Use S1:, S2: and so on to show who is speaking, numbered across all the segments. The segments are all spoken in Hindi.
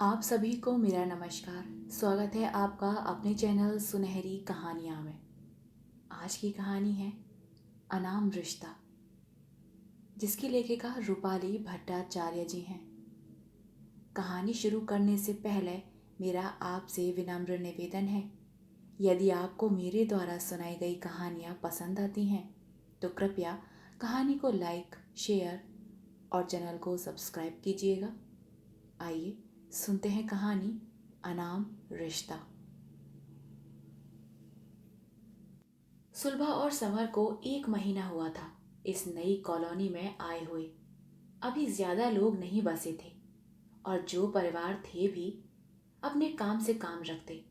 S1: आप सभी को मेरा नमस्कार। स्वागत है आपका अपने चैनल सुनहरी कहानियाँ में। आज की कहानी है अनाम रिश्ता, जिसकी लेखिका रूपाली भट्टाचार्य जी हैं। कहानी शुरू करने से पहले मेरा आपसे विनम्र निवेदन है, यदि आपको मेरे द्वारा सुनाई गई कहानियाँ पसंद आती हैं तो कृपया कहानी को लाइक, शेयर और चैनल को सब्सक्राइब कीजिएगा। आइए सुनते हैं कहानी अनाम रिश्ता। सुलभा और समर को 1 महीना हुआ था इस नई कॉलोनी में आए हुए। अभी ज्यादा लोग नहीं बसे थे और जो परिवार थे भी अपने काम से काम रखते।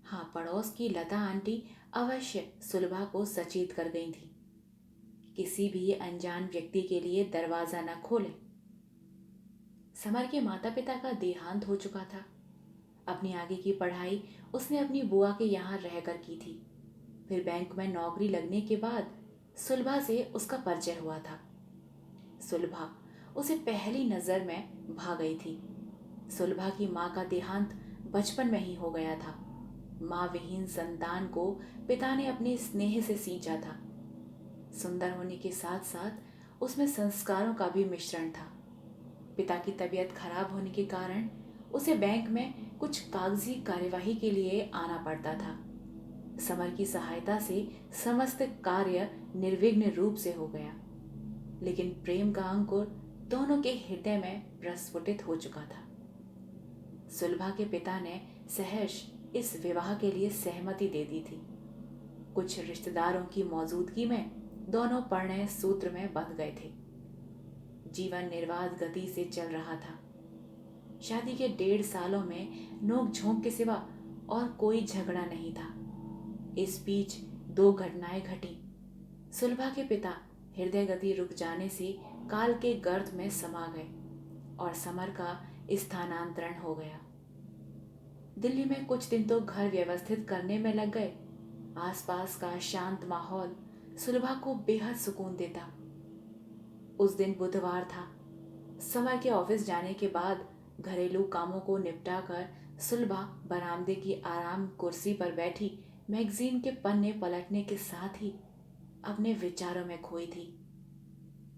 S1: हाँ, पड़ोस की लता आंटी अवश्य सुलभा को सचेत कर गई थी, किसी भी अनजान व्यक्ति के लिए दरवाजा न खोले। समर के माता पिता का देहांत हो चुका था। अपनी आगे की पढ़ाई उसने अपनी बुआ के यहाँ रहकर की थी। फिर बैंक में नौकरी लगने के बाद सुलभा से उसका परिचय हुआ था। सुलभा उसे पहली नजर में भा गई थी। सुलभा की माँ का देहांत बचपन में ही हो गया था। माँ विहीन संतान को पिता ने अपने स्नेह से सींचा था। सुंदर होने के साथ साथ उसमें संस्कारों का भी मिश्रण था। पिता की तबीयत खराब होने के कारण उसे बैंक में कुछ कागजी कार्यवाही के लिए आना पड़ता था। समर की सहायता से समस्त कार्य निर्विघ्न रूप से हो गया, लेकिन प्रेम का अंकुर दोनों के हृदय में प्रस्फुटित हो चुका था। सुलभा के पिता ने सहर्ष इस विवाह के लिए सहमति दे दी थी। कुछ रिश्तेदारों की मौजूदगी में दोनों परिणय सूत्र में बंध गए थे। जीवन निर्बाध गति से चल रहा था। शादी के 1.5 सालों में नोक झोंक के सिवा और कोई झगड़ा नहीं था। इस बीच 2 घटनाएं घटी। सुलभा के पिता हृदय गति रुक जाने से काल के गर्त में समा गए और समर का स्थानांतरण हो गया। दिल्ली में कुछ दिन तो घर व्यवस्थित करने में लग गए। आसपास का शांत माहौल सुलभा को बेहद सुकून देता। उस दिन बुधवार था। समर के ऑफिस जाने के बाद घरेलू कामों को निपटाकर सुलभा बरामदे की आराम कुर्सी पर बैठी मैगजीन के पन्ने पलटने के साथ ही अपने विचारों में खोई थी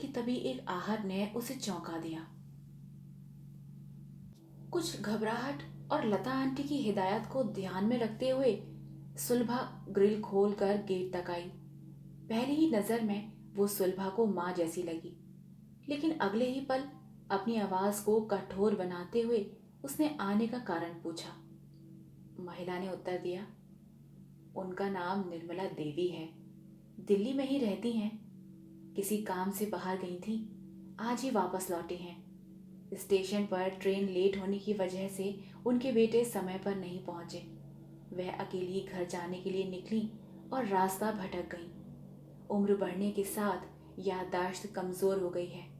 S1: कि तभी एक आहट ने उसे चौंका दिया। कुछ घबराहट और लता आंटी की हिदायत को ध्यान में रखते हुए सुलभा ग्रिल खोलकर गेट तक आई। पहली ही नजर में वो सुलभा को माँ जैसी लगी, लेकिन अगले ही पल अपनी आवाज को कठोर बनाते हुए उसने आने का कारण पूछा। महिला ने उत्तर दिया, उनका नाम निर्मला देवी है, दिल्ली में ही रहती हैं, किसी काम से बाहर गई थी, आज ही वापस लौटी हैं। स्टेशन पर ट्रेन लेट होने की वजह से उनके बेटे समय पर नहीं पहुंचे। वह अकेली घर जाने के लिए निकली और रास्ता भटक गई। उम्र बढ़ने के साथ याददाश्त कमजोर हो गई है,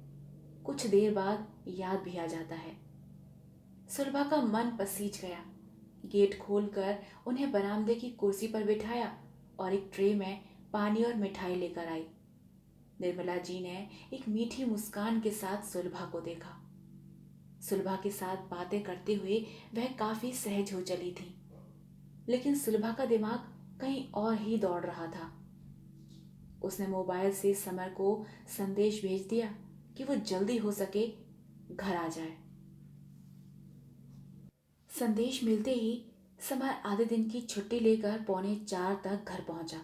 S1: कुछ देर बाद याद भी आ जाता है। सुलभा का मन पसीज गया। गेट खोलकर उन्हें बरामदे की कुर्सी पर बिठाया और एक ट्रे में पानी और मिठाई लेकर आई। निर्मला जी ने एक मीठी मुस्कान के साथ सुलभा को देखा। सुलभा के साथ बातें करते हुए वह काफी सहज हो चली थी, लेकिन सुलभा का दिमाग कहीं और ही दौड़ रहा था। उसने मोबाइल से समर को संदेश भेज दिया कि वो जल्दी हो सके घर आ जाए। संदेश मिलते ही समर आधे दिन की छुट्टी लेकर 3:45 तक घर पहुंचा।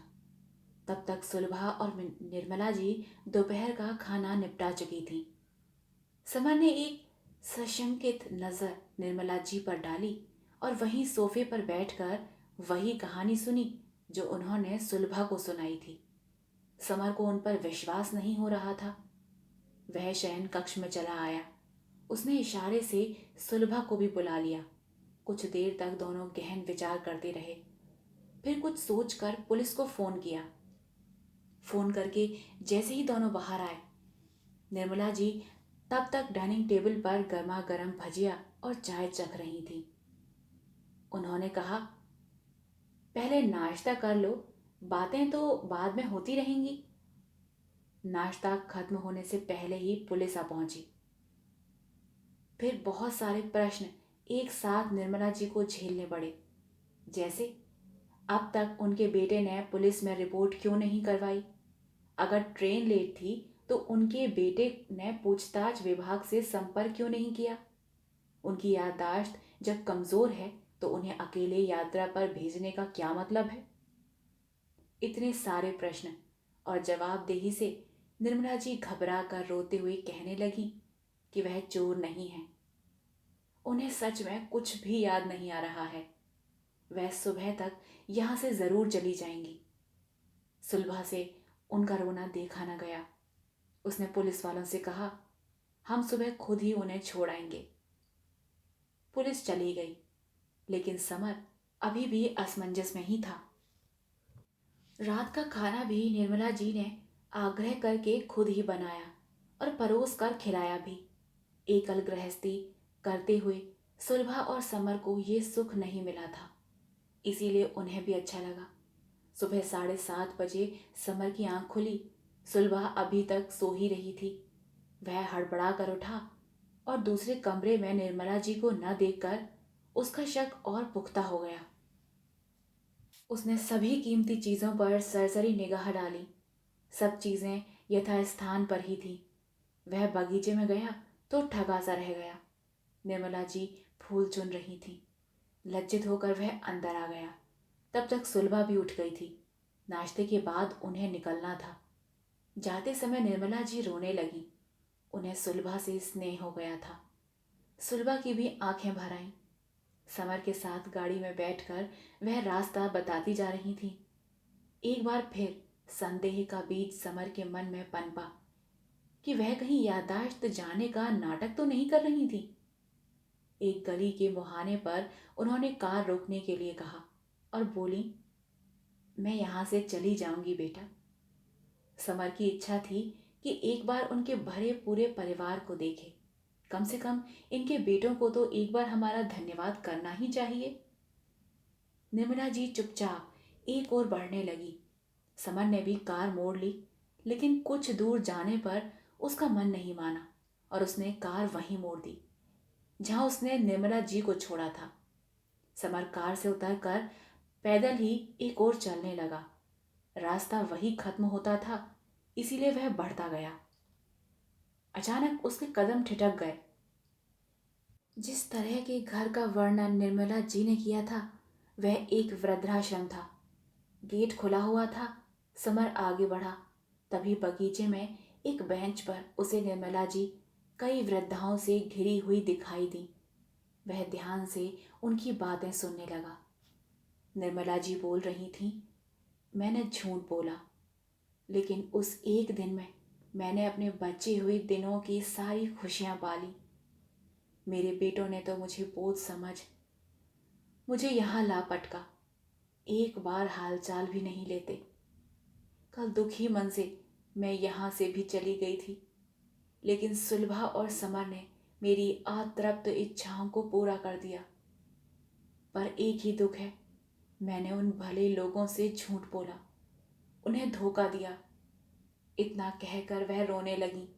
S1: तब तक सुलभा और निर्मला जी दोपहर का खाना निपटा चुकी थी। समर ने एक सशंकित नजर निर्मला जी पर डाली और वहीं सोफे पर बैठकर वही कहानी सुनी जो उन्होंने सुलभा को सुनाई थी। समर को उन पर विश्वास नहीं हो रहा था। वह शयन कक्ष में चला आया। उसने इशारे से सुलभा को भी बुला लिया। कुछ देर तक दोनों गहन विचार करते रहे। फिर कुछ सोचकर पुलिस को फोन किया। फोन करके जैसे ही दोनों बाहर आए, निर्मला जी तब तक डाइनिंग टेबल पर गर्मा गर्म भजिया और चाय चख रही थी। उन्होंने कहा, पहले नाश्ता कर लो, बातें तो बाद में होती रहेंगी। नाश्ता खत्म होने से पहले ही पुलिस आ पहुंची। फिर बहुत सारे प्रश्न एक साथ निर्मला जी को झेलने पड़े। जैसे अब तक उनके बेटे ने पुलिस में रिपोर्ट क्यों नहीं करवाई? अगर ट्रेन लेट थी तो उनके बेटे ने पूछताछ विभाग से संपर्क क्यों नहीं किया? उनकी याददाश्त जब कमजोर है तो उन्हें अकेले यात्रा पर भेजने का क्या मतलब है? इतने सारे प्रश्न और जवाबदेही से निर्मला जी घबरा कर रोते हुए कहने लगी कि वह चोर नहीं है। उन्हें सच में कुछ भी याद नहीं आ रहा है। वह सुबह तक यहां से जरूर चली जाएंगी। सुलभा से उनका रोना देखा न गया। उसने पुलिस वालों से कहा, हम सुबह खुद ही उन्हें छोड़ आएंगे। पुलिस चली गई, लेकिन समर अभी भी असमंजस में ही था। रात का खाना भी निर्मला जी ने आग्रह करके खुद ही बनाया और परोस कर खिलाया भी। एकल गृहस्थी करते हुए सुलभा और समर को ये सुख नहीं मिला था, इसीलिए उन्हें भी अच्छा लगा। सुबह 7:30 बजे समर की आंख खुली। सुलभा अभी तक सो ही रही थी। वह हड़बड़ा कर उठा और दूसरे कमरे में निर्मला जी को न देखकर उसका शक और पुख्ता हो गया। उसने सभी कीमती चीजों पर सरसरी निगाह डाली। सब चीजें यथास्थान पर ही थी। वह बगीचे में गया तो ठगा सा रह गया। निर्मला जी फूल चुन रही थी। लज्जित होकर वह अंदर आ गया। तब तक सुलभा भी उठ गई थी। नाश्ते के बाद उन्हें निकलना था। जाते समय निर्मला जी रोने लगी। उन्हें सुलभा से स्नेह हो गया था। सुलभा की भी आंखें भर आईं। समर के साथ गाड़ी में बैठकर वह रास्ता बताती जा रही थी। एक बार फिर संदेह का बीज समर के मन में पनपा कि वह कहीं याददाश्त जाने का नाटक तो नहीं कर रही थी। एक गली के मुहाने पर उन्होंने कार रोकने के लिए कहा और बोली, मैं यहां से चली जाऊंगी बेटा। समर की इच्छा थी कि एक बार उनके भरे पूरे परिवार को देखे। कम से कम इनके बेटों को तो एक बार हमारा धन्यवाद करना ही चाहिए। निर्मला जी चुपचाप एक ओर बढ़ने लगी। समर ने भी कार मोड़ ली, लेकिन कुछ दूर जाने पर उसका मन नहीं माना और उसने कार वहीं मोड़ दी जहां उसने निर्मला जी को छोड़ा था। समर कार से उतरकर पैदल ही एक ओर चलने लगा। रास्ता वही खत्म होता था, इसीलिए वह बढ़ता गया। अचानक उसके कदम ठिठक गए। जिस तरह के घर का वर्णन निर्मला जी ने किया था वह एक वृद्धाश्रम था। गेट खुला हुआ था। समर आगे बढ़ा। तभी बगीचे में एक बेंच पर उसे निर्मला जी कई वृद्धाओं से घिरी हुई दिखाई दी। वह ध्यान से उनकी बातें सुनने लगा। निर्मला जी बोल रही थीं, मैंने झूठ बोला, लेकिन उस एक दिन में मैंने अपने बचे हुए दिनों की सारी खुशियां पाली। मेरे बेटों ने तो मुझे बोझ समझ मुझे यहाँ ला पटका। एक बार हालचाल भी नहीं लेते। कल दुखी मन से मैं यहाँ से भी चली गई थी, लेकिन सुलभा और समर ने मेरी अतृप्त इच्छाओं को पूरा कर दिया। पर एक ही दुख है, मैंने उन भले लोगों से झूठ बोला, उन्हें धोखा दिया। इतना कहकर वह रोने लगी।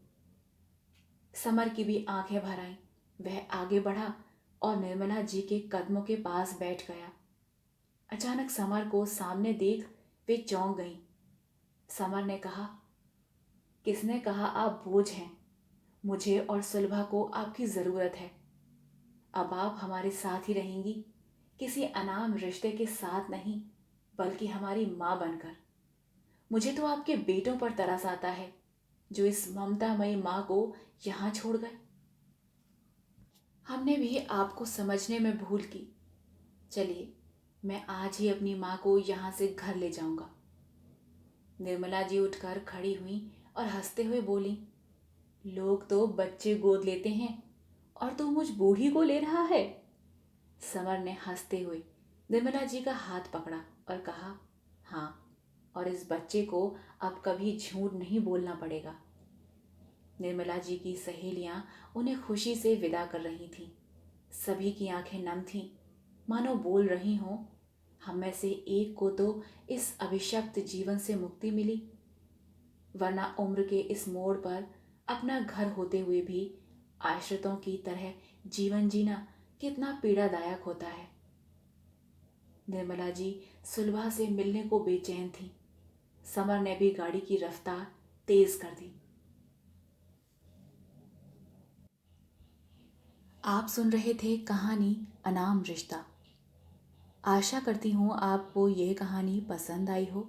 S1: समर की भी आंखें भर आईं। वह आगे बढ़ा और निर्मला जी के कदमों के पास बैठ गया। अचानक समर को सामने देख वे चौंक गईं। समर ने कहा, किसने कहा आप बोझ हैं? मुझे और सुलभा को आपकी ज़रूरत है। अब आप हमारे साथ ही रहेंगी, किसी अनाम रिश्ते के साथ नहीं, बल्कि हमारी माँ बनकर। मुझे तो आपके बेटों पर तरस आता है जो इस ममतामयी माँ को यहाँ छोड़ गए। हमने भी आपको समझने में भूल की। चलिए, मैं आज ही अपनी माँ को यहाँ से घर ले जाऊंगा। निर्मला जी उठकर खड़ी हुई और हंसते हुए बोली, लोग तो बच्चे गोद लेते हैं और तू मुझ बूढ़ी को ले रहा है। समर ने हंसते हुए निर्मला जी का हाथ पकड़ा और कहा, हाँ, और इस बच्चे को अब कभी झूठ नहीं बोलना पड़ेगा। निर्मला जी की सहेलियां उन्हें खुशी से विदा कर रही थीं। सभी की आंखें नम थीं, मानो बोल रही हों, हम में से एक को तो इस अभिशप्त जीवन से मुक्ति मिली, वरना उम्र के इस मोड़ पर अपना घर होते हुए भी आश्रितों की तरह जीवन जीना कितना पीड़ादायक होता है। निर्मला जी सुलभा से मिलने को बेचैन थी। समर ने भी गाड़ी की रफ्तार तेज कर दी। आप सुन रहे थे कहानी अनाम रिश्ता। आशा करती हूँ आपको यह कहानी पसंद आई हो।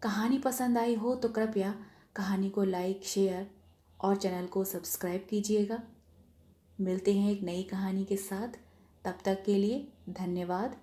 S1: कहानी पसंद आई हो तो कृपया कहानी को लाइक, शेयर और चैनल को सब्सक्राइब कीजिएगा। मिलते हैं एक नई कहानी के साथ। तब तक के लिए धन्यवाद।